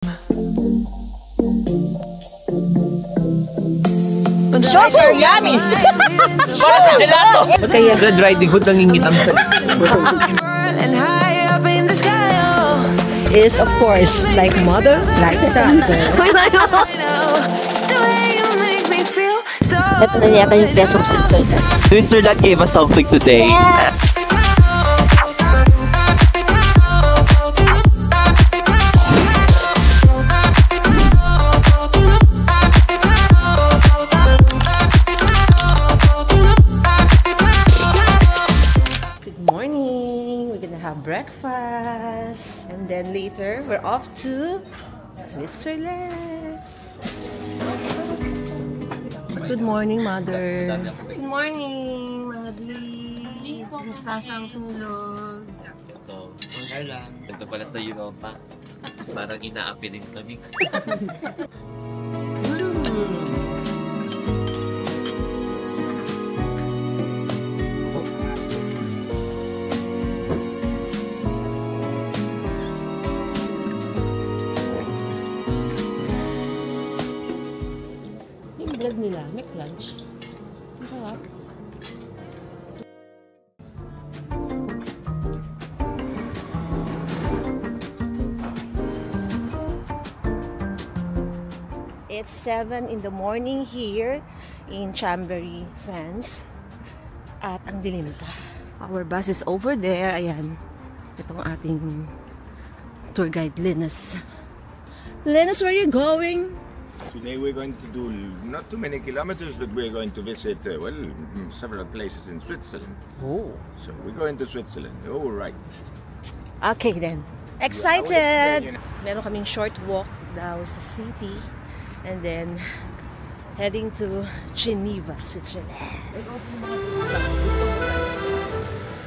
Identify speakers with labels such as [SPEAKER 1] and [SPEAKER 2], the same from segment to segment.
[SPEAKER 1] Sugar yummy! Para sa gelato! Kaya Red Riding Hood nangingitam sa
[SPEAKER 2] is of course like mother, like father. Ito na yata yung best of Switzerland.
[SPEAKER 1] Switzerland gave us something today. Yeah.
[SPEAKER 2] Breakfast, and then later we're off to Switzerland. Good morning, Mother.
[SPEAKER 3] Good morning, mga Dwi. Kamusta ang tulog?
[SPEAKER 1] Ito, okay lang. Ito pala sa Europa. Parang ina-appealing kami.
[SPEAKER 2] Bread nila, McLunch. Masarap. It's 7 in the morning here in Chambéry, France. At ang dilim pa. Our bus is over there. Ayan. Itong ating tour guide, Linus. Linus, where are you going?
[SPEAKER 4] Today we're going to do not too many kilometers, but we're going to visit, several places in Switzerland.
[SPEAKER 2] Oh.
[SPEAKER 4] So we're going to Switzerland. All right.
[SPEAKER 2] Okay then. Excited! Meron kaming short walk daw sa city. And then, heading to Geneva, Switzerland.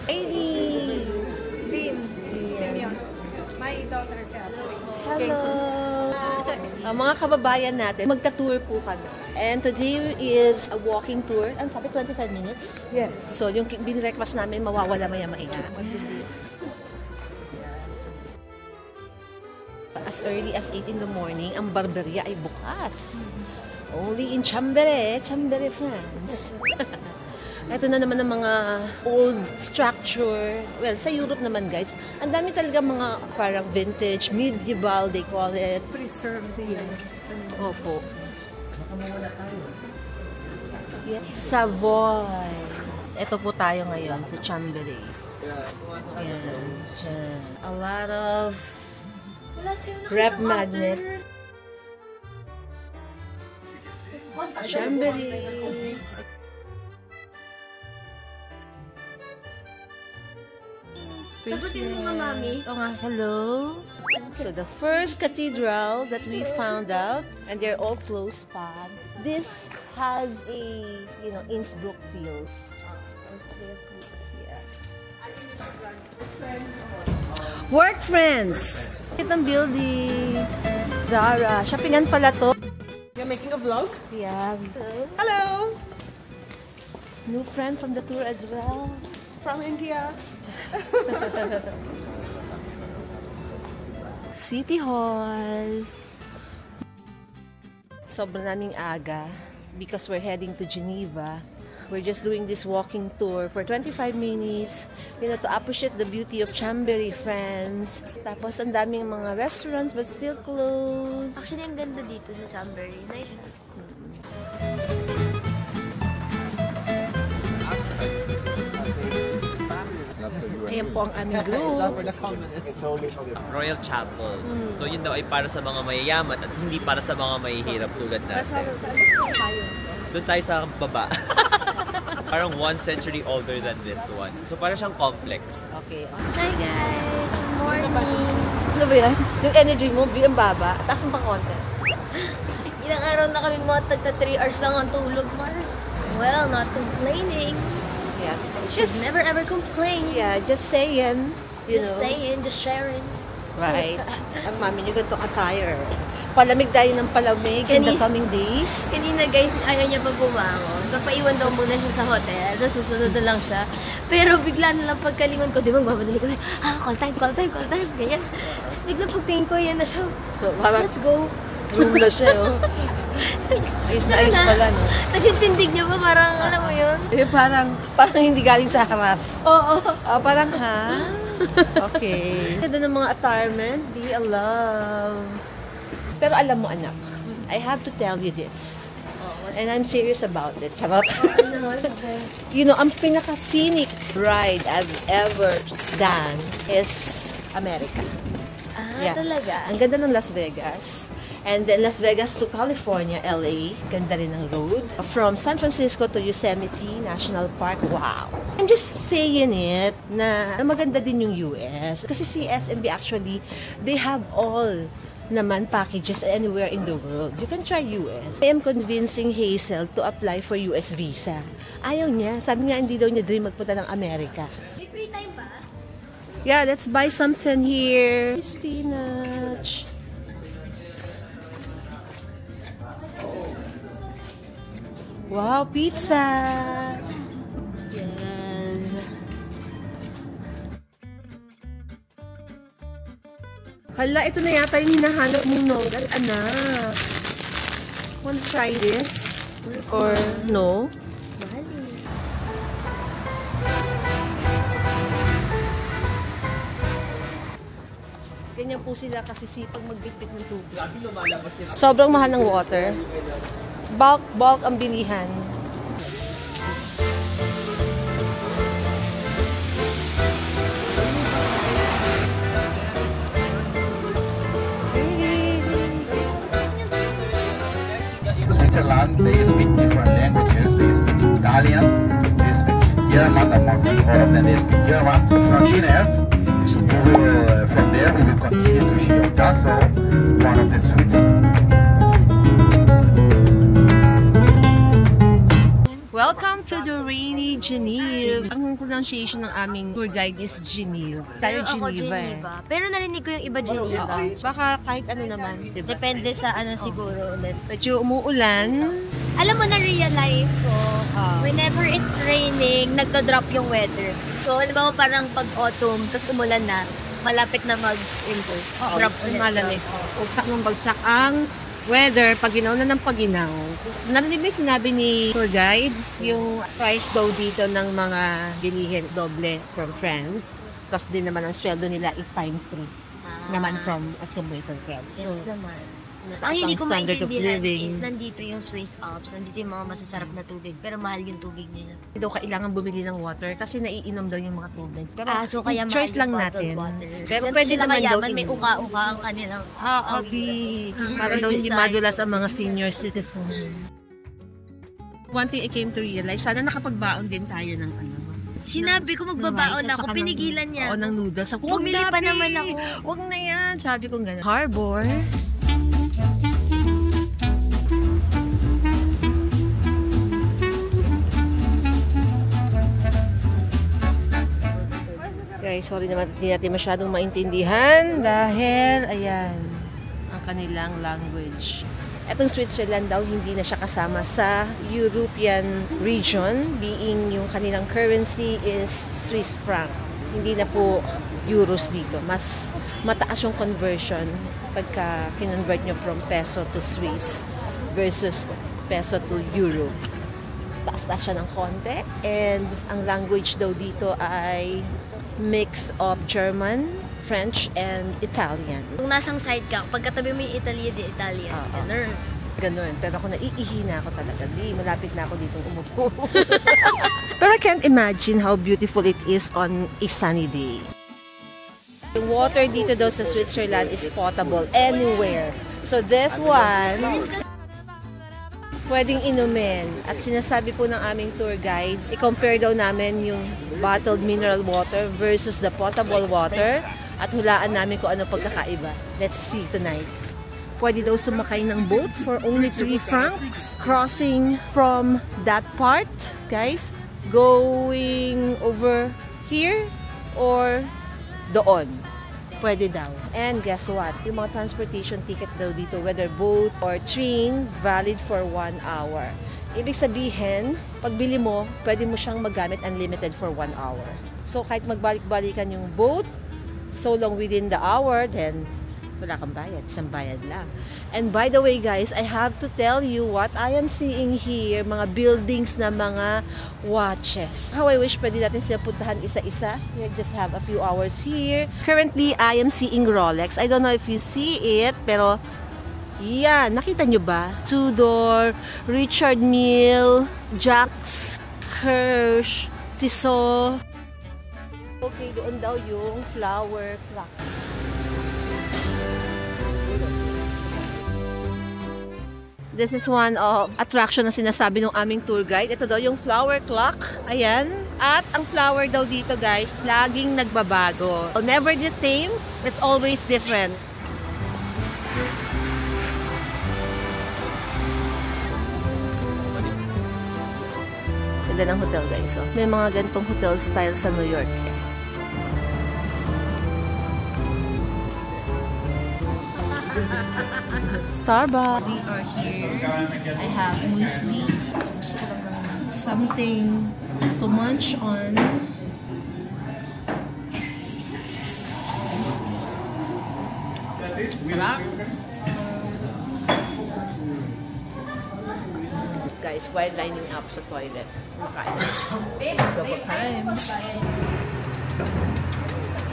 [SPEAKER 2] Heidi!
[SPEAKER 5] Dean, Simeon, my daughter Catherine.
[SPEAKER 2] Hello! Mga kababayan natin, magta-tour po kami. And today is a walking tour. Ang sabi, 25 minutes?
[SPEAKER 5] Yes.
[SPEAKER 2] So, yung binrequest namin, mawawala maya-maya. As early as 8 in the morning, ang Barberia ay bukas. Only in Chambéry, France. Ito na naman ang mga old structure. Well, sa Europe naman, guys, ang dami talaga mga parang vintage, medieval, they call it.
[SPEAKER 5] Preserved here.
[SPEAKER 2] Opo. Yeah. Savoy. Ito po tayo ngayon sa Chambéry. Ayan. A lot of rep magnet. Chambéry.
[SPEAKER 3] Sagutin mo nga, Mami.
[SPEAKER 2] Oh nga, hello. So the first cathedral that we found out, and they're all close pa. This has a, Innsbruck feels. Yeah. Work friends. Itong building. Zara. Shoppingan pala to.
[SPEAKER 5] You're making a vlog?
[SPEAKER 2] Yeah.
[SPEAKER 5] Hello!
[SPEAKER 2] New friend from the tour as well.
[SPEAKER 5] From India.
[SPEAKER 2] City Hall. Sobrang naming aga because we're heading to Geneva. We're just doing this walking tour for 25 minutes, to appreciate the beauty of Chambéry, France. Tapos ang daming mga restaurants but still closed.
[SPEAKER 3] Actually, ang ganda dito sa Chambéry. Nice siya.
[SPEAKER 2] Ayan po ang aming group.
[SPEAKER 1] Royal Chapel. So yun daw ay para sa mga mayayaman at hindi para sa mga mahihirap tulad natin. Doon tayo sa baba. Parang 1 century older than this one. So parang siyang complex.
[SPEAKER 2] Okay.
[SPEAKER 3] Hi guys! Good morning!
[SPEAKER 2] Ano ba yan? Yung energy mo, ang baba. Taas mo pang konti.
[SPEAKER 3] Ilang araw na kaming mga tagta 3 hours lang ang tulog, Mar. Well, not complaining.
[SPEAKER 2] Yes.
[SPEAKER 3] Should never ever complain.
[SPEAKER 2] Yeah, just saying.
[SPEAKER 3] Just saying, just sharing.
[SPEAKER 2] Right. Ang mami niyo ganito attire. Palamig tayo ng palamig in the coming days.
[SPEAKER 3] Kanina guys, ayaw niya pa bumangon. Papaiwan daw muna siya sa hotel. Tapos susunod na lang siya. Pero bigla na lang pagkalingon ko, di ba, magmamadali ko. Call time. Ganyan. Tapos bigla pagtingin ko, yan na siya.
[SPEAKER 2] Parang
[SPEAKER 3] Let's go.
[SPEAKER 2] room na siya, oh. Ayos na ayos pala, no?
[SPEAKER 3] Tapos yung tindig niya ba, parang, alam mo yun?
[SPEAKER 2] Eh, parang hindi galing sa haras.
[SPEAKER 3] Oo.
[SPEAKER 2] Parang, ha? Okay. Ganda ng mga attire, be a love. Pero alam mo, anak, I have to tell you this. And I'm serious about it. Charot. You know, ang pinaka-scenic ride I've ever done is America.
[SPEAKER 3] Talaga?
[SPEAKER 2] Ang ganda ng Las Vegas. And then Las Vegas to California, LA. Ganda rin ng road. From San Francisco to Yosemite National Park. Wow! I'm just saying it na maganda din yung US. Kasi si SMB actually, they have all naman packages anywhere in the world. You can try US. I am convincing Hazel to apply for US visa. Ayaw niya. Sabi nga hindi daw niya dream magpunta ng Amerika.
[SPEAKER 3] May free time ba?
[SPEAKER 2] Yeah, let's buy something here. Spinach. Wow, pizza. Yes. Hala, ito na yata yung hinahanap mong noodle, anak. Want to try this? Or no?
[SPEAKER 3] Mahal eh.
[SPEAKER 2] Ganyan po sila kasi sipag magbitbit ng tubig. Sobrang mahal ng water. Bulk ang bilihan.
[SPEAKER 6] Switzerland, they speak different languages. They speak Italian, they speak German, among all of them they speak German. From China, from there we will continue to Rio Castle, one of the Swiss.
[SPEAKER 2] Welcome to the rainy Geneva. Ang pronunciation ng aming tour guide is Geneva. Tayo
[SPEAKER 3] Pero ako
[SPEAKER 2] Geneva eh.
[SPEAKER 3] Geneva. Pero narinig ko yung iba Geneva.
[SPEAKER 2] Baka kahit ano naman, diba?
[SPEAKER 3] Depende sa ano siguro ulit.
[SPEAKER 2] Medyo umuulan.
[SPEAKER 3] Alam mo, na-realize ko, whenever it's raining, nagdo-drop yung weather. So, halimbawa parang pag-autumn, tapos umulan na, malapit na mag-winter. Drop ulit.
[SPEAKER 2] Malamig. Bagsak ng bagsak ang weather, pag ginaw na ng paginaw. Narinig mo yung sinabi ni tour guide, yung price daw dito ng mga bilihin doble from France. Tapos din naman ang sweldo nila is times 3 naman from Ascombreton Club.
[SPEAKER 3] Yes naman. Ang
[SPEAKER 2] taas
[SPEAKER 3] hindi ko
[SPEAKER 2] standard of
[SPEAKER 3] maintindihan
[SPEAKER 2] living.
[SPEAKER 3] is nandito yung Swiss Alps, nandito yung mga masasarap na tubig, pero mahal yung tubig nila.
[SPEAKER 2] Hindi daw kailangan bumili ng water kasi naiinom daw yung mga tubig. Pero
[SPEAKER 3] So kaya
[SPEAKER 2] choice lang
[SPEAKER 3] mahal yung
[SPEAKER 2] natin.
[SPEAKER 3] bottled water.
[SPEAKER 2] Pero
[SPEAKER 3] Kasi
[SPEAKER 2] pwede
[SPEAKER 3] sila
[SPEAKER 2] naman daw
[SPEAKER 3] mayaman, may
[SPEAKER 2] inom.
[SPEAKER 3] uka-uka ang kanilang
[SPEAKER 2] Para daw hindi madulas ang mga senior citizens. One thing I came to realize, sana nakapagbaon din tayo ng ano.
[SPEAKER 3] Sinabi ko magbabaon ako, pinigilan niya.
[SPEAKER 2] Oo, ng noodles.
[SPEAKER 3] Bumili pa naman ako.
[SPEAKER 2] Huwag na yan. Sabi ko gano'n. Harbor. Guys, sorry naman hindi natin masyadong maintindihan dahil, ayan, ang kanilang language. Etong Switzerland daw, hindi na siya kasama sa European region, being yung kanilang currency is Swiss franc. Hindi na po euros dito. Mas mataas yung conversion pagka kinonvert nyo from peso to Swiss versus peso to euro. Taas-taas siya ng konti. And ang language daw dito ay mix of German, French, and Italian.
[SPEAKER 3] Kung nasang side ka, pagkatabi mo yung Italia, di Italian. Ganun.
[SPEAKER 2] Ganun. Pero ako naiihi na ako talaga. Malapit na ako dito umupo. Pero I can't imagine how beautiful it is on a sunny day. The water dito daw sa Switzerland is potable anywhere. So this one, pwedeng inumin. At sinasabi po ng aming tour guide, i-compare daw namin yung bottled mineral water versus the potable water at hulaan namin kung ano pagkakaiba. Let's see tonight. Pwede daw sumakay ng boat for only 3 francs. Crossing from that part, guys, going over here or doon. Pwede daw. And guess what? Yung mga transportation ticket daw dito, whether boat or train, valid for 1 hour. Ibig sabihin, pagbili mo, pwede mo siyang magamit unlimited for 1 hour. So, kahit magbalik-balikan yung boat so long within the hour, then wala kang bayad. Isang bayad lang. And by the way guys, I have to tell you what I am seeing here. Mga buildings na mga watches. How I wish pwede natin sila puntahan isa-isa. We just have a few hours here. Currently, I am seeing Rolex. I don't know if you see it, pero yan, nakita nyo ba? Tudor, Richard Mille, Jacques Hirsch, Tissot. Okay, doon daw yung flower clock. This is one of attraction na sinasabi ng aming tour guide. Ito daw yung flower clock. Ayan. At ang flower daw dito guys, laging nagbabago. So, never the same, it's always different. Ganda ng hotel guys. Oh. May mga ganitong hotel style sa New York. Starbucks. We are here. I have muesli. Something to munch on. Sarap. Guys, while lining up sa toilet. Double time.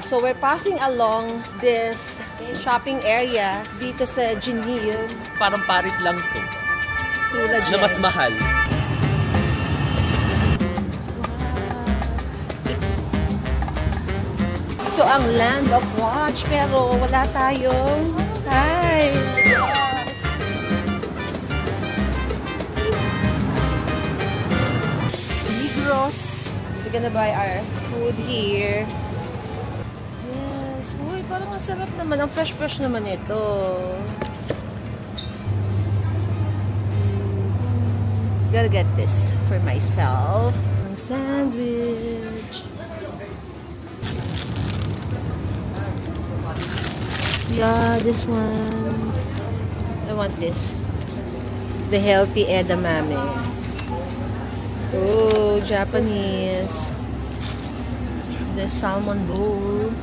[SPEAKER 2] So we're passing along this shopping area dito sa Geneva.
[SPEAKER 1] Parang Paris lang to.
[SPEAKER 2] Tulad
[SPEAKER 1] na mas mahal.
[SPEAKER 2] Ito ang land of watch pero wala tayong time. Migros. We're gonna buy our food here. Yes. Uy, parang masarap naman. Ang fresh-fresh naman ito. Gotta get this for myself. Ang sandwich. Yeah, this one. I want this. The healthy edamame. Oh, Japanese. The salmon bowl.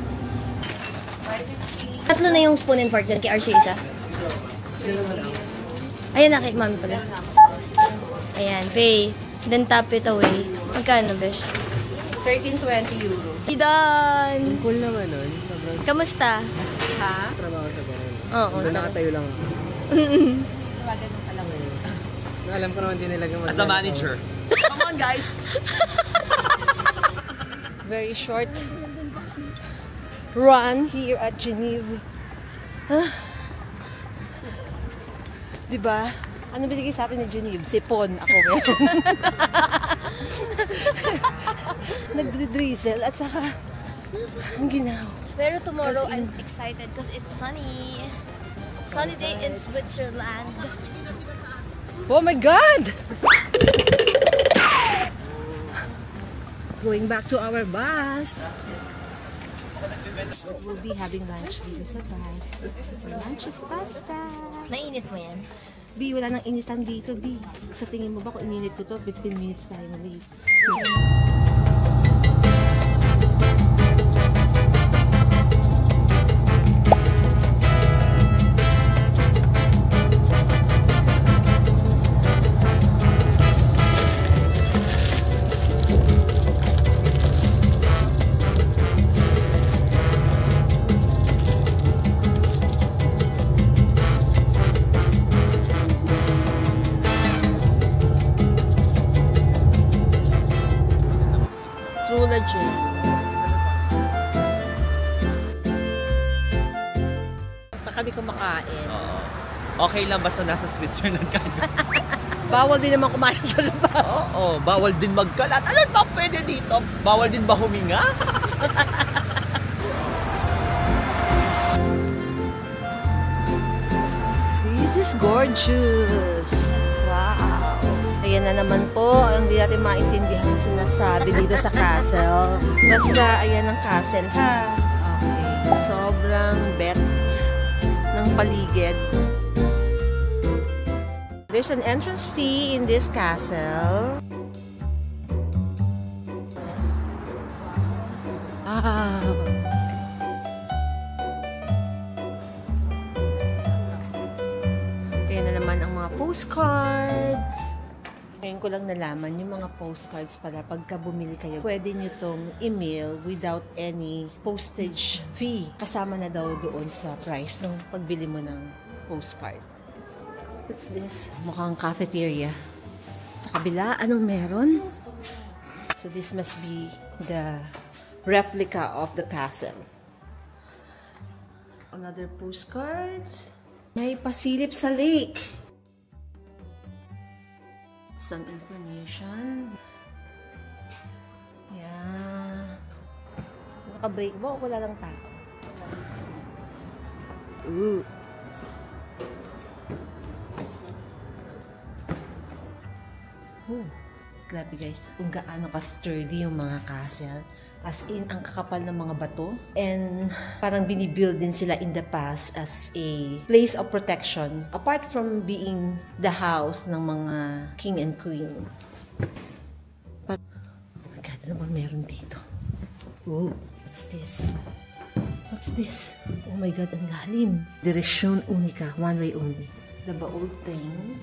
[SPEAKER 3] Tatlo na yung spoon and fork dyan kay Archie isa. Ayan na, kay mami pala. Ayan, pay. Then tap it away. Magkano, besh?
[SPEAKER 2] 13.20 euro.
[SPEAKER 3] Idan!
[SPEAKER 7] Cool naman nun.
[SPEAKER 3] Kamusta?
[SPEAKER 2] Ha?
[SPEAKER 7] Trabaho sa ganun.
[SPEAKER 3] Oo.
[SPEAKER 7] Doon nakatayo lang ako.
[SPEAKER 2] Tawagan mo pala ngayon.
[SPEAKER 7] Alam ko naman din nila gumagana.
[SPEAKER 1] As a manager. Come on guys!
[SPEAKER 2] Very short run here at Geneva. Huh? Diba? Ano binigay sa atin ni Geneva? Sipon. Ako meron. Nagdidrizzle at saka ang ginaw.
[SPEAKER 3] Pero tomorrow, I'm excited because it's sunny. Sunny day in Switzerland.
[SPEAKER 2] Oh my God! Going back to our bus. We'll be having lunch dito sa bus. Our lunch is pasta.
[SPEAKER 3] Nainit mo yan?
[SPEAKER 2] B, wala nang initan dito, B. Sa tingin mo ba kung ininit ko to, 15 minutes tayo late. Kami kumakain.
[SPEAKER 1] Oo. Okay lang basta nasa Switzerland ka.
[SPEAKER 2] Bawal din naman kumain sa labas.
[SPEAKER 1] Oo, bawal din magkalat. Ano ba pwede dito? Bawal din ba huminga?
[SPEAKER 2] This is gorgeous. Wow. Ayan na naman po. Hindi natin maintindihan ang sinasabi dito sa castle. Basta, ayan ang castle, ha? Okay. Sobrang bet ng paligid. There's an entrance fee in this castle. Wow. Ayan na naman ang mga postcards. Ngayon ko lang nalaman yung mga postcards pala. Pagka bumili kayo, pwede nyo tong email without any postage fee. Kasama na daw doon sa price ng pagbili mo ng postcard. What's this? Mukhang cafeteria. Sa kabila, anong meron? So this must be the replica of the castle. Another postcards. May pasilip sa lake. Some information. Yeah. Naka-break ba o wala lang tao? Ooh. Oh. Grabe guys, kung gaano ka-sturdy yung mga castle. As in, ang kakapal ng mga bato. And parang binibuild din sila in the past as a place of protection. Apart from being the house ng mga king and queen. Oh my God, ano ba meron dito? Oh, what's this? What's this? Oh my God, ang lalim. Direksyon unika, one way only. The baold thing.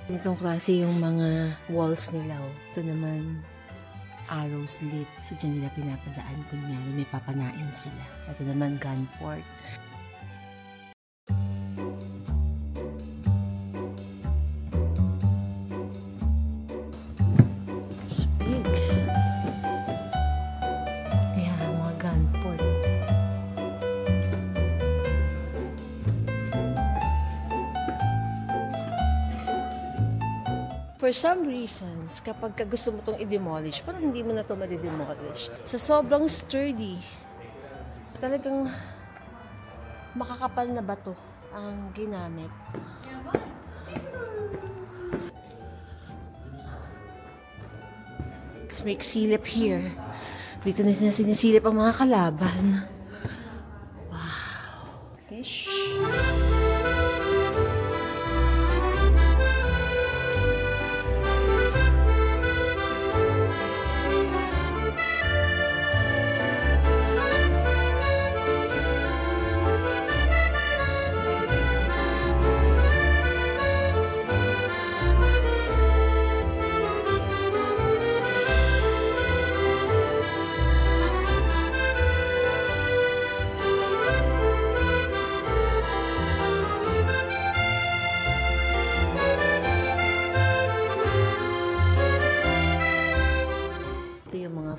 [SPEAKER 2] Itong klase yung mga walls nila. Ito naman, arrows lit. So, dyan nila pinapadaan kunyari may papanain sila. Ito naman, gun port. It's big. Yeah, mga gun port. For some reasons, kapag gusto mo itong i-demolish, parang hindi mo na ito ma-demolish. Sa sobrang sturdy, talagang makakapal na bato ang ginamit. Let's make silip here. Dito na sinisilip ang mga kalaban. Wow. Fish.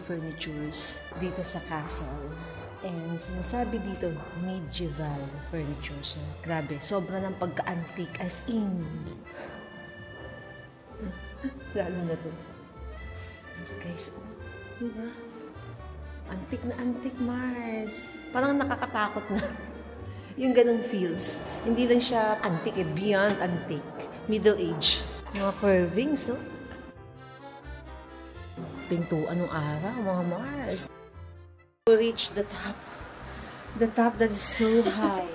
[SPEAKER 2] Furnitures dito sa castle. And sinasabi dito, medieval furniture. So, grabe, sobra ng pagka-antique as in. Lalo na to. Guys, diba? Antique na antique, Mars. Parang nakakatakot na. Yung ganun feels. Hindi lang siya antique, beyond antique. Middle age. Mga curvings, oh. Pintuan ng araw, mga Mars. To reach the top that is so high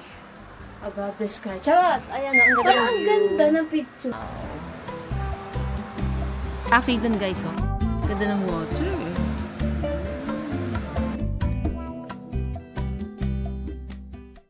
[SPEAKER 2] above the sky. Charot! Ayan, ang ganda.
[SPEAKER 3] Parang ang ganda ng picture.
[SPEAKER 2] Cafe dun, guys, oh. Ganda ng water.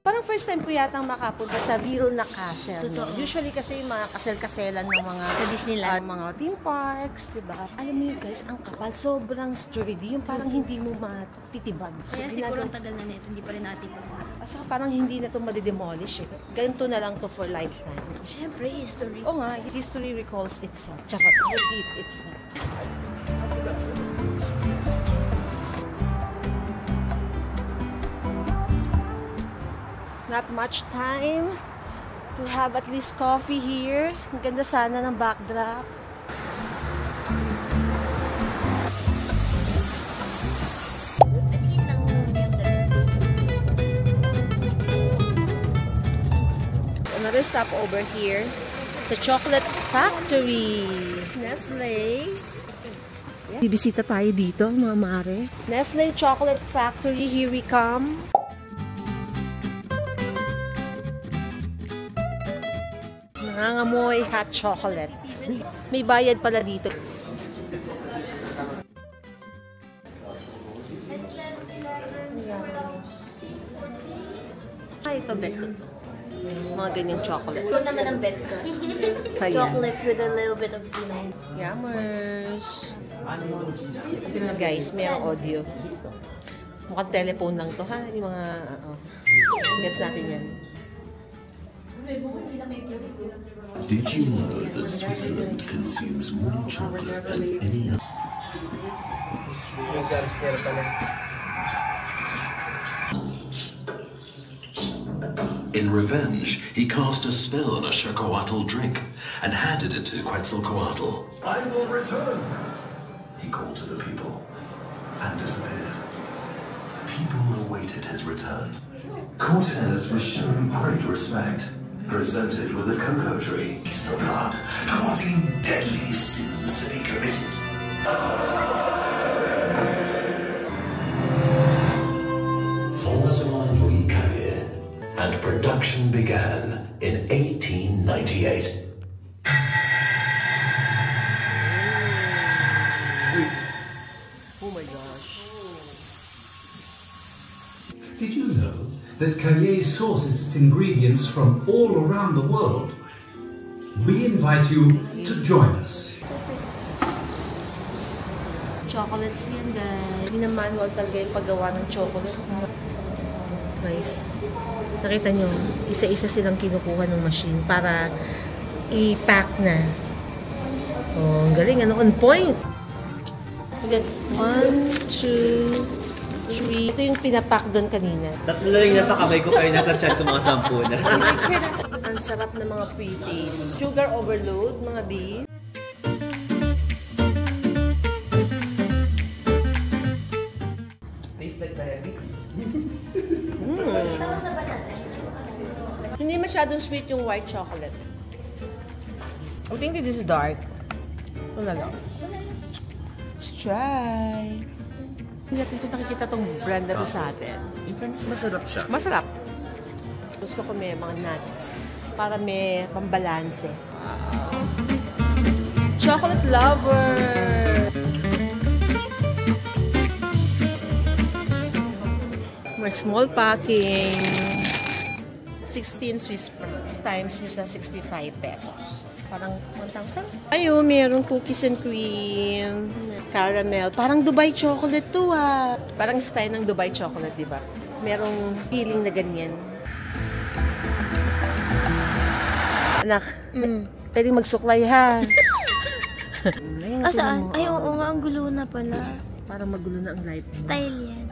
[SPEAKER 2] Parang first time ko yatang makapunta sa real na castle. No? Usually kasi yung mga kasel-kaselan ng mga
[SPEAKER 3] sa Disneyland,
[SPEAKER 2] mga theme parks, diba? Alam niyo guys, ang kapal, sobrang sturdy. Yung parang hindi mo matitibag. So,
[SPEAKER 3] kaya siguro ang tagal na nito, hindi pa rin natin pag-.
[SPEAKER 2] Saka parang hindi na ito madidemolish. Ganito na lang to for lifetime.
[SPEAKER 3] Siyempre, history.
[SPEAKER 2] Oo nga, history recalls itself. Tsaka, repeat itself. Not much time to have at least coffee here. Ang ganda sana ng backdrop. Another stop over here sa Chocolate Factory. Nestle. Bibisita tayo dito, mga mare. Nestle Chocolate Factory, here we come. Nangangamoy hot chocolate. May bayad pala dito. Ay, ito bet ko. Mga ganyang chocolate.
[SPEAKER 3] Ito naman ang bet ko.
[SPEAKER 2] Ayan.
[SPEAKER 3] Chocolate with a little bit of
[SPEAKER 2] Yummers. Sila guys, may audio. Mukhang telephone lang to ha. Yung mga, gets natin yan.
[SPEAKER 8] Did you know that Switzerland consumes more chocolate than any other? In revenge, he cast a spell on a Chocoatl drink and handed it to Quetzalcoatl. I will return, he called to the people, and disappeared. People awaited his return. Cortez was shown great respect, presented with a cocoa tree for blood, causing deadly sins to be committed. François Louis Carrier, and production began in 1898.
[SPEAKER 2] Oh my gosh.
[SPEAKER 9] Did you know that Carrier sources its ingredients from all around the world? We invite you to join us.
[SPEAKER 2] Chocolates yan guys. Pinamanual talaga yung paggawa ng chocolate. Guys, nakita nyo, isa-isa silang kinukuha ng machine para i-pack na. Oh, ang galing, ano, on point. Again, 1, 2, 3. Ito yung pinapack doon kanina.
[SPEAKER 1] Tatlo lang nasa kamay ko, kayo nasa chat ko mga 10 na.
[SPEAKER 2] Ang sarap ng mga pre-taste. Sugar overload, mga B.
[SPEAKER 1] Tastes like diabetes.
[SPEAKER 2] Hindi masyadong sweet yung white chocolate. I think this is dark. Wala lang. Let's try. Hindi natin ito nakikita tong brand na to sa atin.
[SPEAKER 1] In fairness, masarap siya.
[SPEAKER 2] Masarap. Gusto ko may mga nuts para may pambalanse. Chocolate lover! May small packing. 16 Swiss francs times nyo sa 65 pesos. Parang 1,000. Ayun, mayroong cookies and cream, caramel. Parang Dubai chocolate to ah. Parang style ng Dubai chocolate, di ba? Merong feeling na ganyan. Anak, pwedeng magsuklay ha.
[SPEAKER 3] Saan? Ay, oo nga, ang gulo na pala.
[SPEAKER 2] Parang magulo na ang life.
[SPEAKER 3] Style yan.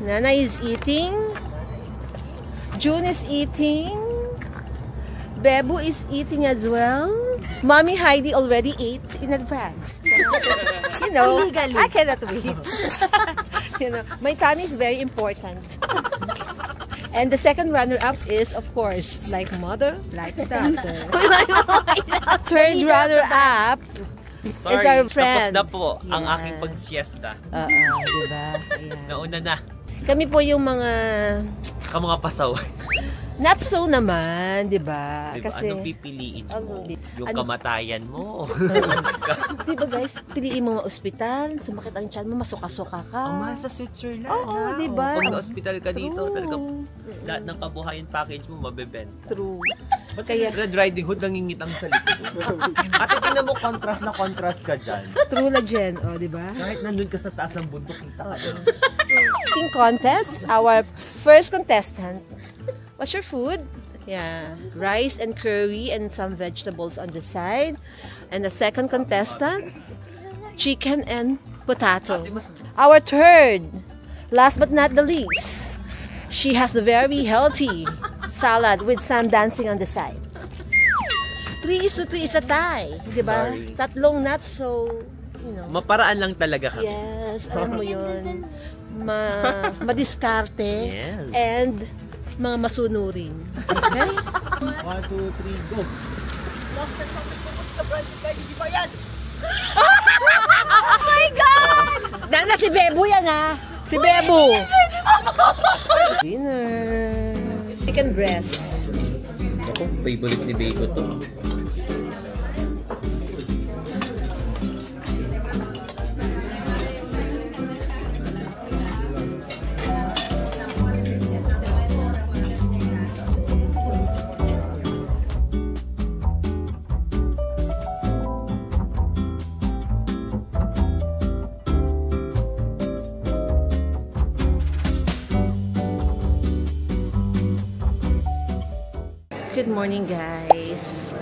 [SPEAKER 2] Nana is eating. June is eating. Bebu is eating as well. Mommy Heidi already ate in advance. You know,
[SPEAKER 3] Illegally.
[SPEAKER 2] I cannot wait. You know, my tummy is very important. And the second runner-up is, of course, like mother, like daughter. Third runner-up is our friend.
[SPEAKER 1] Tapos na po ang aking pag-siesta.
[SPEAKER 2] Diba? Ayan.
[SPEAKER 1] Nauna na.
[SPEAKER 2] Kami po yung mga
[SPEAKER 1] Mga pasaway.
[SPEAKER 2] not so naman, di ba?
[SPEAKER 1] Diba? Anong pipiliin mo? Yung kamatayan mo.
[SPEAKER 2] Di ba guys, piliin mo ospital, sumakit ang tiyan mo, masuka-suka ka.
[SPEAKER 1] Ang mahal sa Switzerland.
[SPEAKER 2] Oo, di ba?
[SPEAKER 1] Pag na-hospital ka dito, talaga lahat ng kabuhayan package mo mabebenta.
[SPEAKER 2] True.
[SPEAKER 1] Ba't kaya Red Riding Hood nangingitang sa likod? Ate, tingnan mo, contrast na contrast ka dyan.
[SPEAKER 2] True na Jen, di ba?
[SPEAKER 1] Kahit nandun ka sa taas ng bundok, kita ka doon.
[SPEAKER 2] Cooking contest, our first contestant. What's your food? Yeah, rice and curry and some vegetables on the side. And the second contestant, chicken and potato. Our third, last but not the least, she has a very healthy salad with some dancing on the side. 3-3, it's a tie. Diba?
[SPEAKER 1] Sorry.
[SPEAKER 2] Tatlong not so, you know.
[SPEAKER 1] Maparaan lang talaga kami.
[SPEAKER 2] Yes, alam mo yun. Madiskarte.
[SPEAKER 1] Yes.
[SPEAKER 2] And mga masunurin. Okay?
[SPEAKER 1] 1, 2, 3, go!
[SPEAKER 2] Oh my God! Nana, si Bebo yan ha! Si Bebo! Dinner! Chicken breast.
[SPEAKER 1] Ako, favorite ni Bego to.
[SPEAKER 2] Good morning, guys.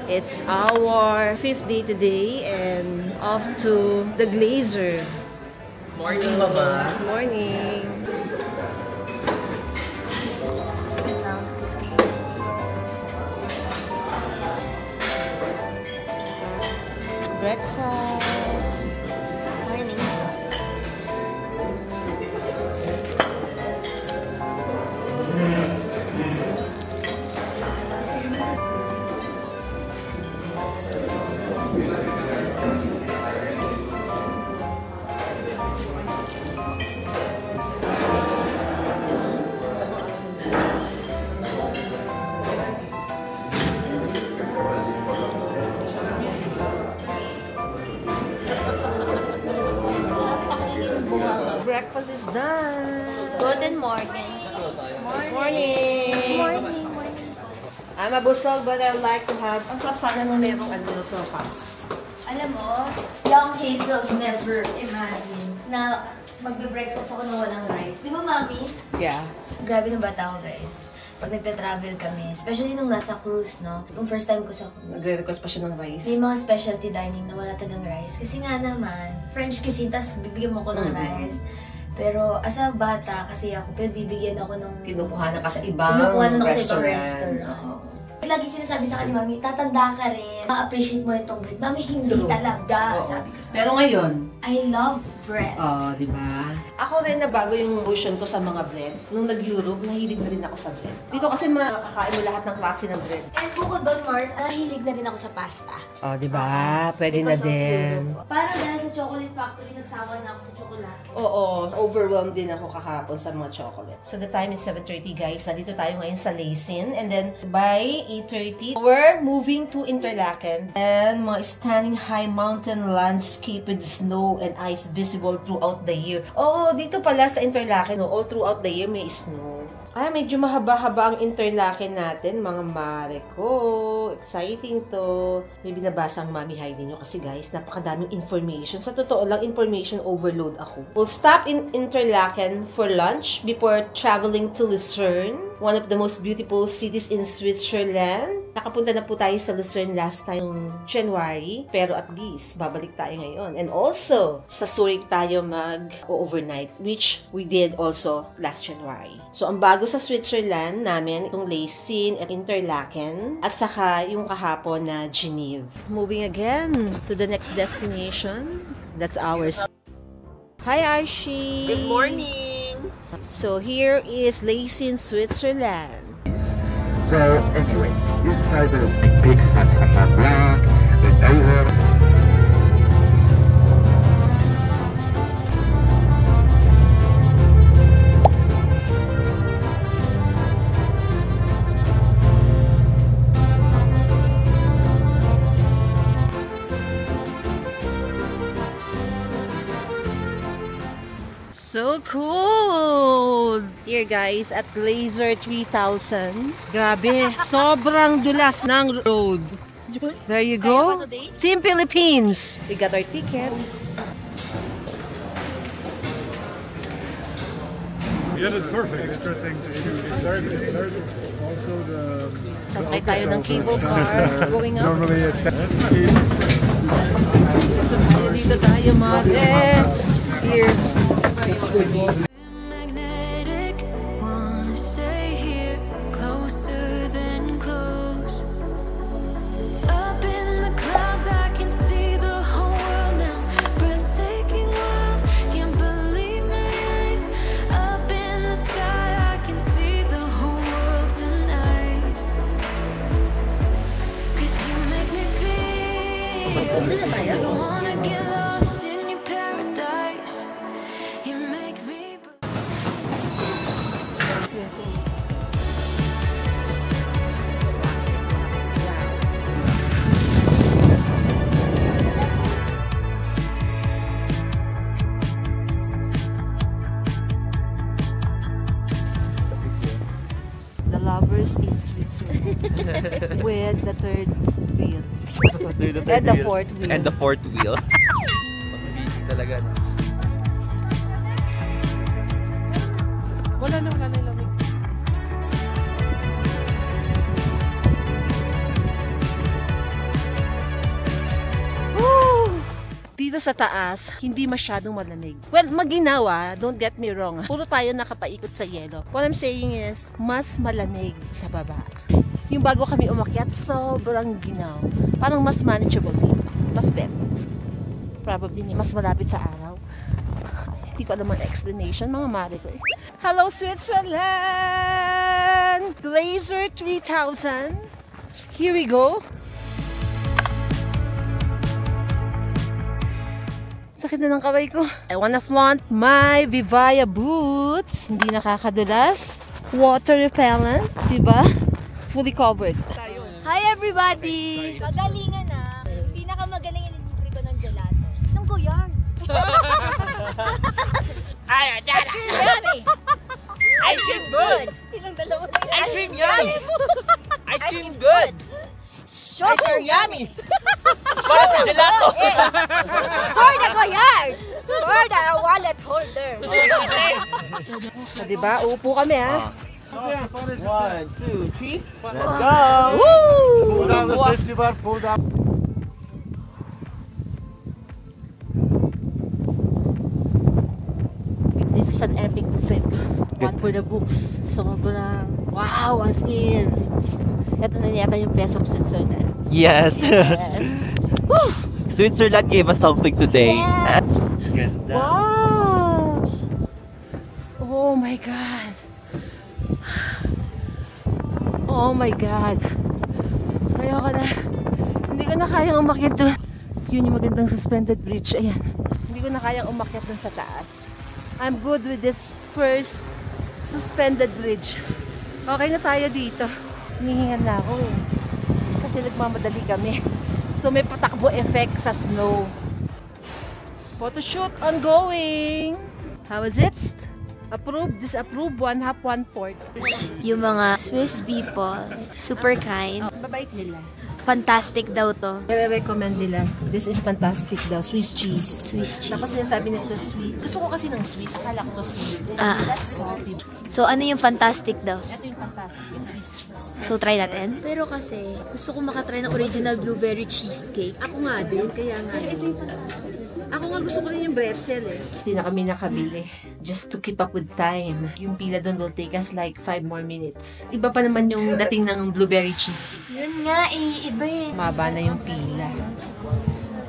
[SPEAKER 2] It's our 5th day today and off to the Glazer.
[SPEAKER 1] Morning, Mama.
[SPEAKER 2] Morning. Breakfast.
[SPEAKER 3] Morning.
[SPEAKER 2] Breakfast is done.
[SPEAKER 3] Good morning.
[SPEAKER 2] Morning.
[SPEAKER 3] Morning.
[SPEAKER 2] I'm abusog but I like to have, ang sarap sana nung merong sopas.
[SPEAKER 3] Alam mo, young Hazel never imagine na magbe-breakfast ako na walang rice. Di ba, Mami?
[SPEAKER 2] Yeah.
[SPEAKER 3] Grabe ng bata ko, guys. Pag nagta-travel kami, especially nung nasa cruise, no? Yung first time ko sa cruise.
[SPEAKER 2] Nagre-request pa siya ng rice.
[SPEAKER 3] May mga specialty dining na wala tagang rice. Kasi nga naman, French cuisine, tas bibigyan mo ko ng rice. Pero as a bata, kasi ako, pero bibigyan ako ng...
[SPEAKER 2] Kinukuhanan ka sa ibang
[SPEAKER 3] restaurant. Lagi sinasabi sa akin ni Mami, tatanda ka rin. Ma-appreciate mo itong bread. Mami, hindi talaga. Sabi ko sa
[SPEAKER 2] Pero ngayon,
[SPEAKER 3] I love bread.
[SPEAKER 2] di ba? Ako rin na bago yung motion ko sa mga bread. Nung nag-Europe, nahilig na rin ako sa bread. Dito kasi makakain mo lahat ng klase ng bread.
[SPEAKER 3] And bukod doon, Mars, nahilig na rin ako sa pasta.
[SPEAKER 2] Di ba? Pwede na
[SPEAKER 3] Because of
[SPEAKER 2] din.
[SPEAKER 3] Europe. Parang dahil sa chocolate factory, nagsawa na ako sa chocolate.
[SPEAKER 2] Oo, overwhelmed din ako kahapon sa mga chocolate. So the time is 7:30, guys. Nandito tayo ngayon sa Leysin. And then by 8:30, we're moving to Interlaken. And mga stunning high mountain landscape with snow and ice visible throughout the year. Dito pala sa Interlaken, all throughout the year may snow. Medyo mahaba-haba ang Interlaken natin, mga mare ko. Exciting to. May binabasa ang Mami Heidi nyo kasi guys, napakadaming information. Sa totoo lang, information overload ako. We'll stop in Interlaken for lunch before traveling to Lucerne, one of the most beautiful cities in Switzerland. Nakapunta na po tayo sa Lucerne last time January, pero at least babalik tayo ngayon. And also, sa Zurich tayo mag-overnight, which we did also last January. So, ang bago sa Switzerland namin, itong Leysin at Interlaken, at saka yung kahapon na Geneva. Moving again to the next destination. That's ours. Hi, Archie!
[SPEAKER 1] Good morning!
[SPEAKER 2] So, here is Leysin, Switzerland.
[SPEAKER 6] So anyway, this type of big Satsama Blanc, the diver.
[SPEAKER 2] So cool! Here guys, at Glazer 3000. Grabe, sobrang dulas ng road. There you go. Team Philippines. We got our ticket.
[SPEAKER 10] Yeah, that's perfect. It's our thing to shoot. It's hard. Also the...
[SPEAKER 2] Sasakay tayo ng cable car going up.
[SPEAKER 10] Normally it's...
[SPEAKER 2] Dito tayo mate. Here.
[SPEAKER 11] Magnetic, wanna stay here closer than close. Up in the clouds, I can see the whole world now. Breathtaking world, can't believe my eyes. Up in the sky, I can see the whole world tonight. 'Cause you make me feel you wanna get lost in your paradise. You make me.
[SPEAKER 2] The lovers in Switzerland with the third wheel. And the fourth wheel.
[SPEAKER 1] And the fourth wheel. Pag-busy talaga.
[SPEAKER 2] Wala na lamig. Dito sa taas, hindi masyadong malamig. Well, maginawa, don't get me wrong. Puro tayo nakapaikot sa yelo. What I'm saying is, mas malamig sa baba. Yung bago kami umakyat, sobrang ginaw. Parang mas manageable dito. Mas better. Probably mas malapit sa araw. Hindi ko alam ang explanation, mga mare ko. Hello, Switzerland! Glacier 3000. Here we go. Sakit na ng kamay ko. I wanna flaunt my Vivaya boots. Hindi nakakadulas. Water repellent, diba? Fully covered.
[SPEAKER 3] Hi everybody! Magalingan na. Pinakamagaling yung libre ko ng gelato. Saan ko yan?
[SPEAKER 2] Ay,
[SPEAKER 3] Ice cream yummy!
[SPEAKER 2] Ice cream good!
[SPEAKER 3] Sinong dalawa?
[SPEAKER 2] Ice cream yummy! Ice cream good!
[SPEAKER 3] Ice cream yummy!
[SPEAKER 2] Para sa gelato!
[SPEAKER 3] For the Goyard! For the wallet holder!
[SPEAKER 2] So, diba? Uupo kami, ha?
[SPEAKER 10] 1, 2, 3.
[SPEAKER 2] Let's go! Woo!
[SPEAKER 10] Pull down the safety bar, pull down.
[SPEAKER 2] This is an epic trip. One for the books. Sobrang wow, as in. Ito na yata yung best of Switzerland.
[SPEAKER 1] Yes.
[SPEAKER 2] Yes.
[SPEAKER 1] Switzerland gave us something today.
[SPEAKER 2] Yes. Wow! Oh my God. Oh my God. Ayoko na. Hindi ko na kayang umakyat doon. Yun yung magandang suspended bridge. Ayan. Hindi ko na kayang umakyat doon sa taas. I'm good with this first suspended bridge. Okay na tayo dito. Hinihingan na ako eh. Kasi nagmamadali kami. So may patakbo effect sa snow. Photoshoot ongoing. How is it? Approved, disapproved, 1/2, 1/4.
[SPEAKER 3] Yung mga Swiss people, super kind.
[SPEAKER 2] Babait nila.
[SPEAKER 3] Fantastic daw to.
[SPEAKER 2] I-recommend nila. This is fantastic daw. Swiss cheese.
[SPEAKER 3] Swiss cheese.
[SPEAKER 2] Tapos sinasabi na ito sweet. Gusto ko kasi ng sweet. Akala ko to sweet. That's salty.
[SPEAKER 3] So ano yung fantastic daw?
[SPEAKER 2] Ito yung fantastic. Yung Swiss cheese.
[SPEAKER 3] So try natin? Pero kasi, gusto ko makatry ng original blueberry cheesecake.
[SPEAKER 2] Ako nga din. Kaya nga.
[SPEAKER 3] Pero ito yung fantastic.
[SPEAKER 2] Ako nga gusto ko rin yung bretzel eh. Kasi na kami nakabili. Just to keep up with time. Yung pila doon will take us like 5 more minutes. Iba pa naman yung dating ng blueberry cheese.
[SPEAKER 3] Yun nga eh, iba eh.
[SPEAKER 2] Maba na yung pila.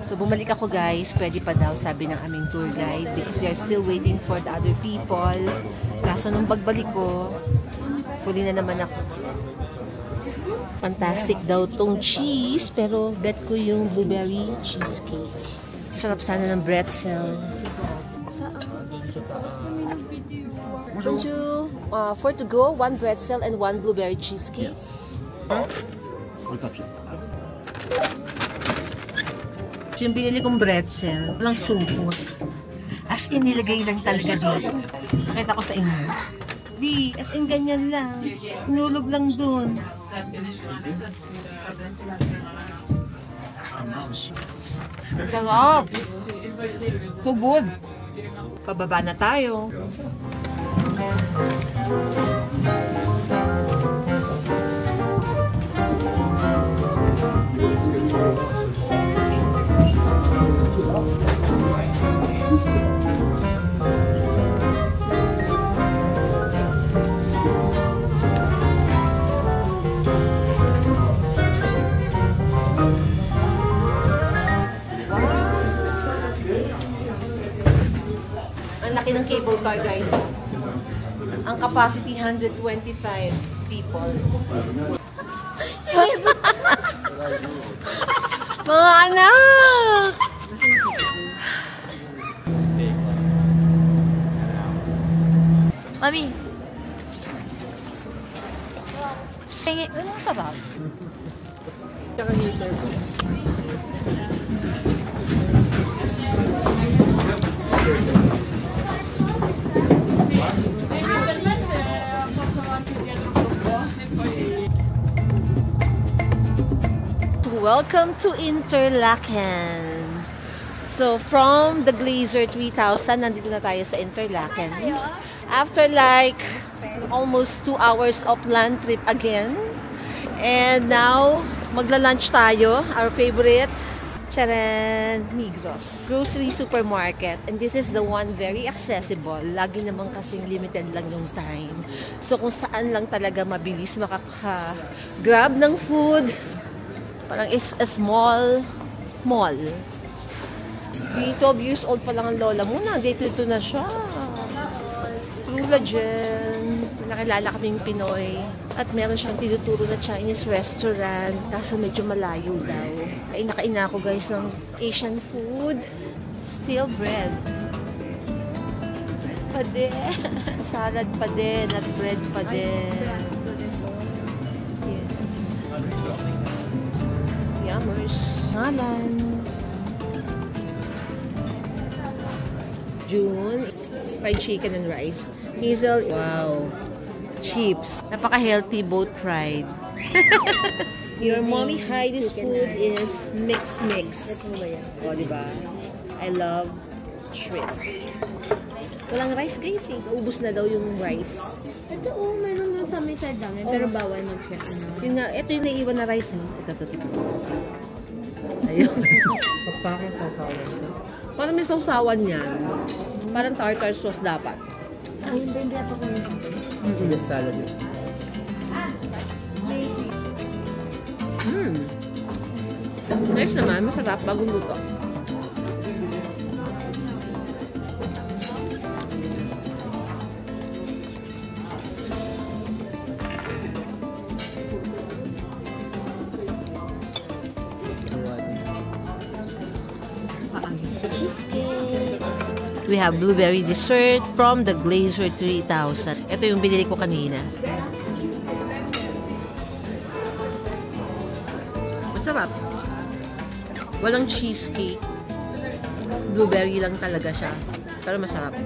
[SPEAKER 2] So bumalik ako guys. Pwede pa daw sabi ng aming tour guide because they're still waiting for the other people. Kaso nung pagbalik ko, huli na naman ako. Fantastic daw tong cheese pero bet ko yung blueberry cheesecake. Sarap sana ng bretzel. Bonjour. 4 to go, 1 bretzel and 1 blueberry cheesecake. Yes. Yung binili kong bretzel, walang supot. As in, nilagay lang talaga dito. Nakita ko sa inyo. As in, ganyan lang. Nulog lang dun. Sarap! So good! Pababa na tayo. Ang laki ng cable car, guys. Ang capacity, 125 people. Mga anak!
[SPEAKER 3] Mami.
[SPEAKER 2] Ano ang sarap? Welcome to Interlaken. So from the Glacier 3000, nandito na tayo sa Interlaken. After like almost 2 hours of land trip again. And now, magla-lunch tayo. Our favorite, Charan! Migros. Grocery supermarket. And this is the one very accessible. Lagi naman kasing limited lang yung time. So kung saan lang talaga mabilis makaka-grab ng food. Parang it's a small mall. 12 years old pa lang ang lola mo na. Dito na siya. Trula dyan. Nakilala kaming Pinoy. At meron siyang tinuturo na Chinese restaurant. Kaso medyo malayo daw. Ay, nakain na ako guys ng Asian food. Stale bread. Pa din. Salad pa din. At bread pa din. Yes. Yummers. Halan. June. Fried chicken and rice. Hazel. Wow. Chips. Napaka-healthy, both fried. Your mommy Heidi's food is mix. O, diba? I love shrimp. Walang rice, guys, eh. Ubus na daw yung rice.
[SPEAKER 3] Ito, meron doon sa may side namin, pero bawal mag-shrimp.
[SPEAKER 2] Ito yung naiwan na rice, eh. Ito. Ayun. Parang may sausawan yan. Parang tartar sauce dapat.
[SPEAKER 3] Ayun ba yung dapat ko yung
[SPEAKER 7] Yung salad yun.
[SPEAKER 2] Nice naman. Masarap. Bagong luto.
[SPEAKER 3] cheesecake.
[SPEAKER 2] We have blueberry dessert from the Glazer 3000. Ito yung binili ko kanina. Masarap. Walang cheesecake. Blueberry lang talaga siya. Pero masarap.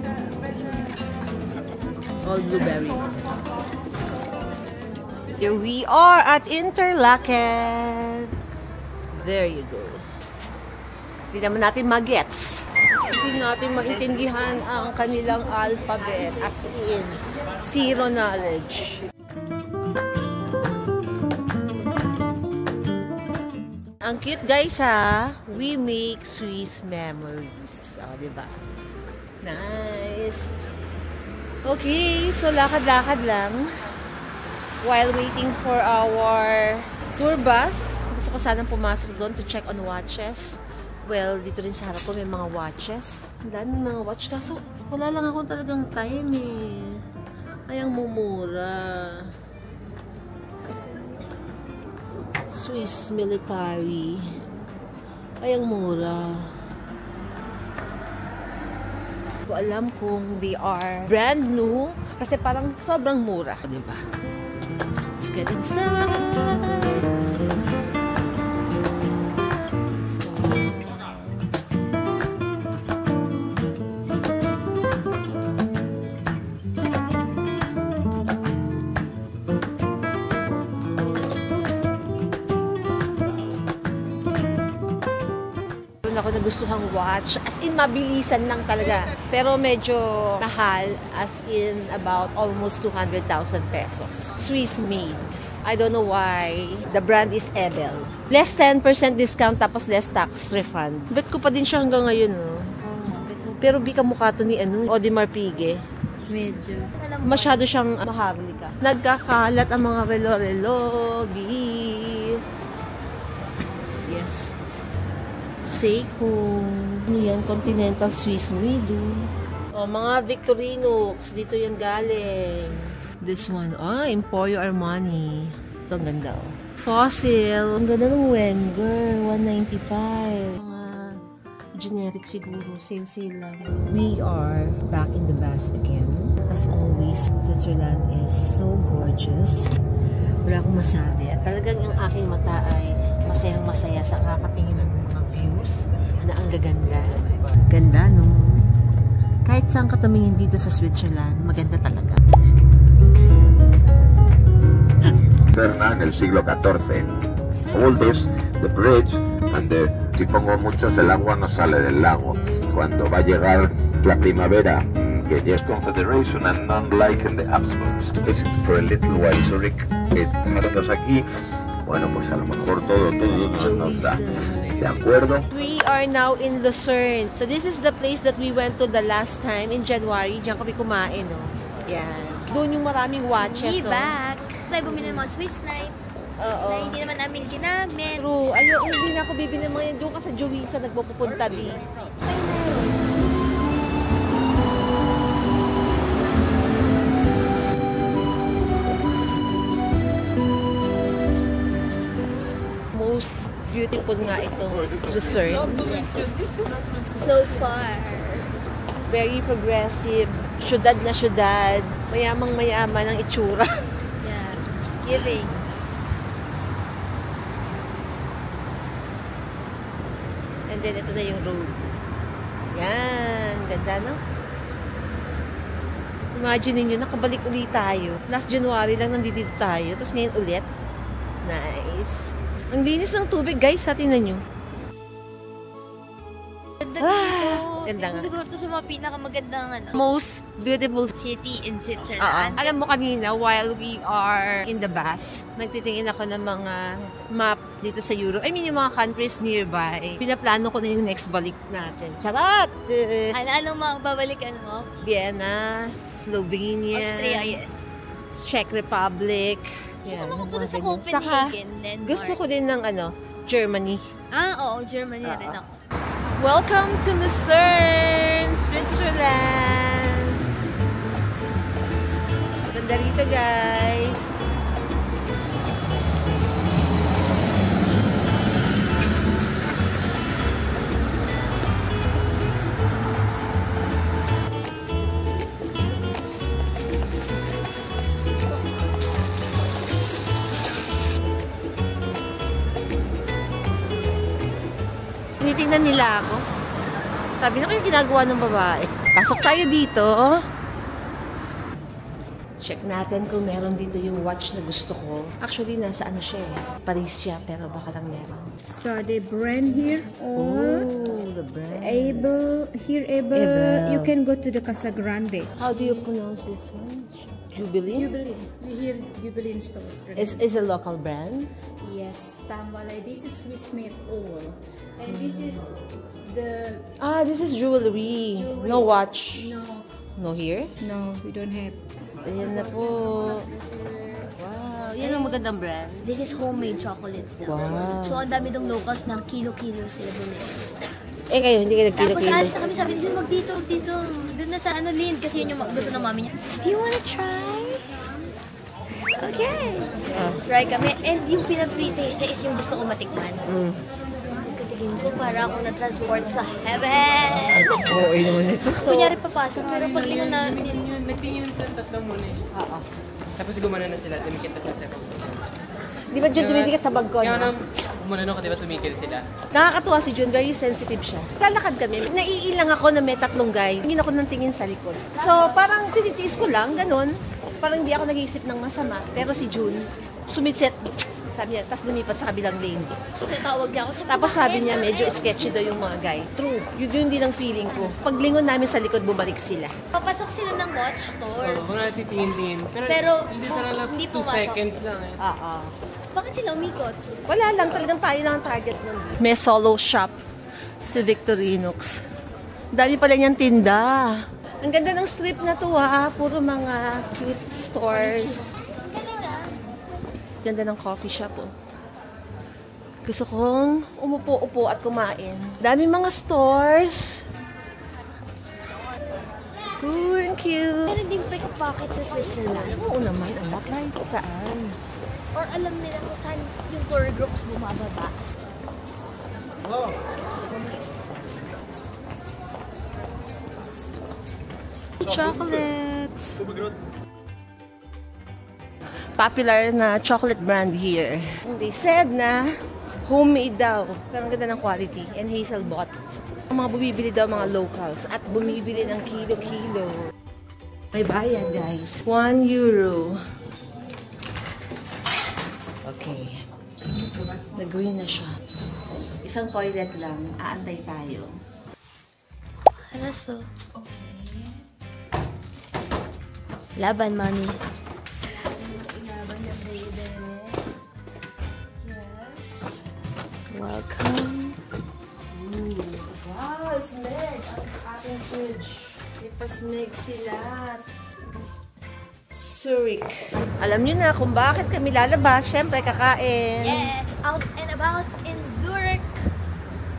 [SPEAKER 2] All blueberry. Here we are at Interlaken. There you go. Hindi naman natin magets. Hindi natin maintindihan ang kanilang alphabet. As in, zero knowledge. Ang cute guys ha. We make Swiss memories. O, diba? Nice. Okay, so lakad-lakad lang. While waiting for our tour bus. Gusto ko sanang pumasok doon to check on watches. Well, dito rin sa harap ko may mga watches. Ang dami mga watch. Kaso wala lang akong talagang time eh. Ay, ang mumura. Swiss military. Ay, ang mura. Hindi ko alam kung they are brand new. Kasi parang sobrang mura. Diba? Let's get inside. Ako nagustuhang watch. As in, mabilisan lang talaga. Pero medyo mahal. As in, about almost 200,000 pesos. Swiss made. I don't know why. The brand is Ebel. Less 10% discount tapos less tax refund. Bet ko pa din siya hanggang ngayon. No? Pero bika mukha to ni Audemars Piguet.
[SPEAKER 3] Medyo.
[SPEAKER 2] Masyado siyang maharlika. Nagkakalat ang mga relo-relo. Yes. Seiko. Ano yan? Continental Swiss made. Oh, mga Victorinox. Dito yan galing. This one. Ah, Emporio Armani. Ito ang ganda. Oh. Fossil. Ang ganda ng Wenger. 195. Mga generic siguro. Sale lang. We are back in the bus again. As always, Switzerland is so gorgeous. Wala akong masabi. At talagang yung aking mata ay masayang masaya sa kakatingin ng views na ang gaganda. Ganda, no? Kahit saan ka tumingin dito sa Switzerland, maganda talaga.
[SPEAKER 6] En el siglo XIV. All this, the bridge, and si pongo muchos, el agua no sale del lago. Cuando va a llegar la primavera, que ya es Confederation and not like in the Habsburgs. It's for a little while, Zurich, que estamos aquí, bueno, pues a lo mejor todo nos da. ¿De acuerdo?
[SPEAKER 2] We are now in Lucerne. So this is the place that we went to the last time in January. Diyan kami kumain, no? Yan. Doon yung maraming watches.
[SPEAKER 3] Be back. Tayo bumili ng mga Swiss knife.
[SPEAKER 2] Oo.
[SPEAKER 3] Na hindi naman namin ginamit.
[SPEAKER 2] True. Ayaw, hindi na ako bibili ng mga yan. Doon ka sa Jowisa nagpupunta, B. Most beautiful nga itong Lucerne.
[SPEAKER 3] So far.
[SPEAKER 2] Very progressive. Syudad na syudad. Mayamang-mayaman ang itsura.
[SPEAKER 3] Yeah. Giving.
[SPEAKER 2] And then, ito na yung road. Yan. Ganda, no? Imagine ninyo, nakabalik ulit tayo. Last January lang nandito tayo. Tapos ngayon ulit. Nice. Ang linis ng tubig, guys. Sa tingnan nyo. Ganda nga.
[SPEAKER 3] Siguro ito sa mga pinakamagandang
[SPEAKER 2] Most beautiful
[SPEAKER 3] city in Switzerland.
[SPEAKER 2] Alam mo kanina, while we are in the bus, nagtitingin ako ng mga map dito sa Europe. I mean, yung mga countries nearby. Pinaplano ko na yung next balik natin. Charot!
[SPEAKER 3] Anong mga babalikan mo?
[SPEAKER 2] Vienna, Slovenia,
[SPEAKER 3] Austria, yes.
[SPEAKER 2] Czech Republic.
[SPEAKER 3] Gusto ko nakapunta sa
[SPEAKER 2] Saka,
[SPEAKER 3] Copenhagen, Denmark.
[SPEAKER 2] gusto ko din ng Germany.
[SPEAKER 3] Oo, Germany rin ako.
[SPEAKER 2] Welcome to Lucerne, Switzerland. Ganda rito, guys. Tinitingnan nila ako. Sabi na kayo ginagawa ng babae. Pasok tayo dito. Check natin kung meron dito yung watch na gusto ko. Actually, nasa siya eh. Paris siya, pero baka lang meron.
[SPEAKER 12] So the brand here, or
[SPEAKER 2] the brand.
[SPEAKER 12] Able, you can go to the Casa Grande.
[SPEAKER 2] How do you pronounce this one? Jubilee?
[SPEAKER 12] Jubilee. We hear Jubilee store.
[SPEAKER 2] Is a local brand?
[SPEAKER 12] Yes, Tambalay. This is Swiss made all. And this is the...
[SPEAKER 2] This is jewelry. No watch.
[SPEAKER 12] No.
[SPEAKER 2] No here?
[SPEAKER 12] No, we don't have.
[SPEAKER 2] Ayan na po. Wow. Yan ang magandang brand.
[SPEAKER 3] This is homemade chocolates na.
[SPEAKER 2] Wow.
[SPEAKER 3] So, ang dami ng locals na kilo-kilo sila bumili.
[SPEAKER 2] Eh kayo, hindi kayo nagkilo-kilo.
[SPEAKER 3] Tapos alis na kami, sabi niya, wag dito. Doon na sa Lynn. Kasi yun yung gusto ng mami niya. Do you wanna try? Okay. Try kami. And yung pinag-pre-taste na is yung gusto ko matikman. Katigin ko para ako na-transport sa heaven.
[SPEAKER 2] Oo, naman ito.
[SPEAKER 3] Kunyari papasok, pero pag lingon na...
[SPEAKER 7] Nagtingin ng tatlo muna eh. Oo. Tapos gumana na sila, tumikit na sila.
[SPEAKER 2] Di ba Jun tumitikat sa bag ko?
[SPEAKER 7] Kaya gumana ka, di ba tumikil sila?
[SPEAKER 2] Nakakatuwa si Jun, very sensitive siya. Lalakad kami, naiilang ako na may tatlong guys. Tingin ako ng tingin sa likod. So, parang tinitiis ko lang, ganun. Parang hindi ako nag-iisip ng masama. Pero si Jun, sumitset. Sabi niya, tapos lumipat sa kabilang lane.
[SPEAKER 3] Tawag niya ako.
[SPEAKER 2] Tapos sabi niya, medyo sketchy daw yung mga guy. True. Yun din ang feeling ko. Paglingon namin sa likod, bumalik sila.
[SPEAKER 3] Papasok sila ng watch store.
[SPEAKER 7] Oo, kung natitingin-tingin.
[SPEAKER 3] Pero
[SPEAKER 7] hindi
[SPEAKER 3] pumasok.
[SPEAKER 7] 2 seconds lang eh.
[SPEAKER 3] Bakit sila umikot?
[SPEAKER 2] Wala lang, talagang tayo lang ang target nun. May solo shop si Victorinox. Dami pala niyang tinda. Ang ganda ng strip na to ha. Puro mga cute stores. Ganda ng coffee shop oh. Gusto kong umupo-upo at kumain. Dami mga stores. Ooh, ang cute.
[SPEAKER 3] Meron din pickpocket sa Switzerland.
[SPEAKER 2] Oo naman, anak. Right? Saan?
[SPEAKER 3] Or alam nila kung saan yung tour groups bumababa.
[SPEAKER 2] Chocolates. Popular na chocolate brand here. They said na homemade daw. Pero ang ganda ng quality. And hazel bought. Ang mga bumibili daw mga locals at bumibili ng kilo-kilo. May bayad guys. €1. Okay. Nag-green na siya. Isang toilet lang. Aantay tayo.
[SPEAKER 3] Araso. Laban, mami.
[SPEAKER 2] Yes.
[SPEAKER 3] Welcome.
[SPEAKER 2] Ating fridge. Ipasmig sila. Zurich. Alam nyo na kung bakit kami lalabas. Siyempre, kakain.
[SPEAKER 3] Yes, out and about in Zurich.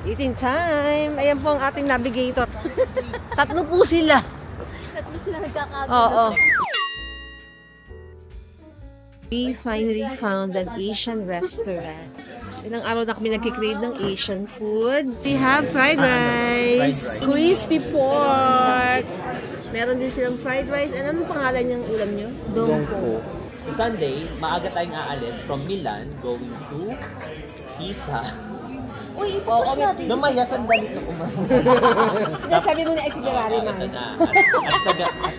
[SPEAKER 2] Eating time. Ayan po ang ating navigator. Tatlo po sila.
[SPEAKER 3] Tatlo sila nagkakagulo.
[SPEAKER 2] Oo. We finally found an Asian restaurant. Ilang araw na kami nagkikrave ng Asian food. We have fried rice, crispy pork. Meron din silang fried rice. Anong pangalan ng ulam nyo?
[SPEAKER 1] Dongpo. Sunday, maaga tayong aalis from Milan going to Pisa.
[SPEAKER 3] Uy, ipupush natin.
[SPEAKER 1] Lumaya, sandali na kumain.
[SPEAKER 2] Sabi mo na itinerary na.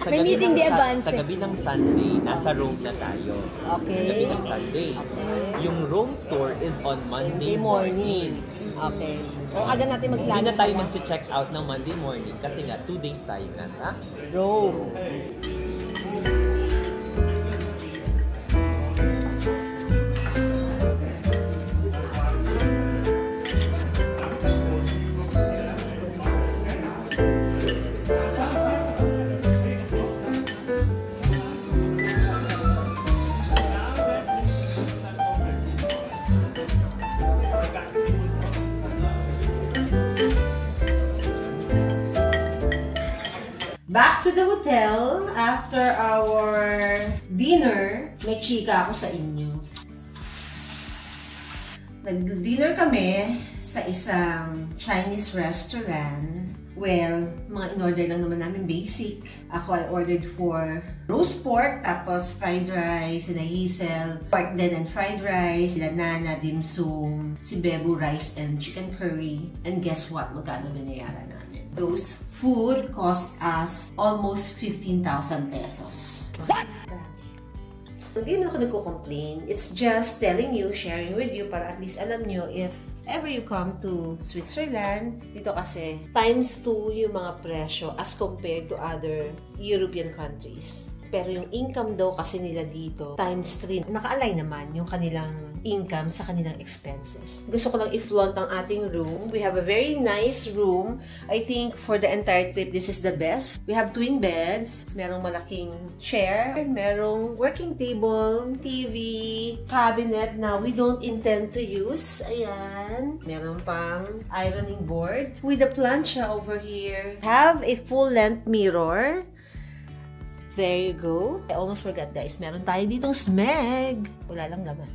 [SPEAKER 3] May meeting di advance.
[SPEAKER 1] Sa gabi ng Sunday, nasa Rome na tayo.
[SPEAKER 2] Okay.
[SPEAKER 1] Sa gabi ng Sunday. Yung Rome tour is on Monday morning.
[SPEAKER 2] Okay. O, agad natin
[SPEAKER 1] Hindi na tayo mag-check out ng Monday morning kasi nga 2 days tayo nasa Rome.
[SPEAKER 2] Back to the hotel after our dinner. May chika ako sa inyo. Nag-dinner kami sa isang Chinese restaurant. Well, mga in-order lang naman namin basic. Ako I ordered for roast pork, tapos fried rice, si Hazel, pork din and fried rice, sila Nana, dim sum, si Bebu rice and chicken curry. And guess what? Magkano binayaran namin? Those food cost us almost 15,000 pesos. What? Hindi na ako nagko-complain. It's just telling you, sharing with you para at least alam nyo if ever you come to Switzerland, dito kasi times 2 yung mga presyo as compared to other European countries. Pero yung income daw kasi nila dito, times 3. Naka-align naman yung kanilang income sa kanilang expenses. Gusto ko lang i-flaunt ang ating room. We have a very nice room. I think for the entire trip, this is the best. We have twin beds. Merong malaking chair. Merong working table, TV, cabinet na we don't intend to use. Ayan. Meron pang ironing board. With the plancha over here. Have a full-length mirror. There you go. I almost forgot, guys. Meron tayo ditong smeg. Wala lang laman.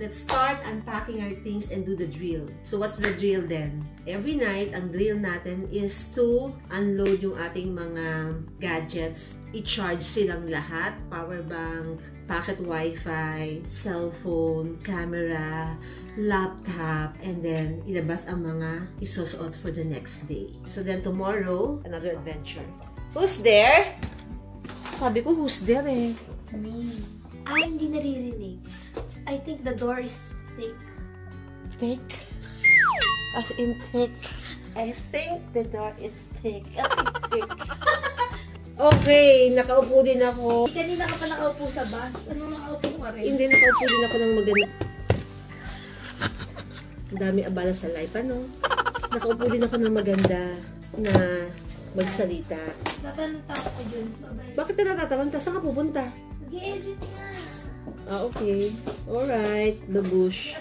[SPEAKER 2] Let's start unpacking our things and do the drill. So, what's the drill then? Every night, ang drill natin is to unload yung ating mga gadgets. I-charge silang lahat. Power bank, pocket wifi, cellphone, camera, laptop, and then ilabas ang mga isusuot for the next day. So then tomorrow, another adventure. Who's there? Sabi ko, who's there eh?
[SPEAKER 3] Me. Ay, hindi naririnig. I think the door is thick.
[SPEAKER 2] Thick? As in thick. I think the door is thick. Thick. Okay, nakaupo din ako.
[SPEAKER 3] Kanina ka pa nakaupo sa bus. Anong nakaupo ka rin?
[SPEAKER 2] Hindi, nakaupo din ako ng maganda. Ang dami abala sa life, ano? Nakaupo din ako ng maganda na magsalita.
[SPEAKER 3] Natalanta ako dun.
[SPEAKER 2] Bakit na natatalanta? Saan ka pupunta?
[SPEAKER 3] Mag-i-edit nga.
[SPEAKER 2] Ah, okay. Alright. The bush.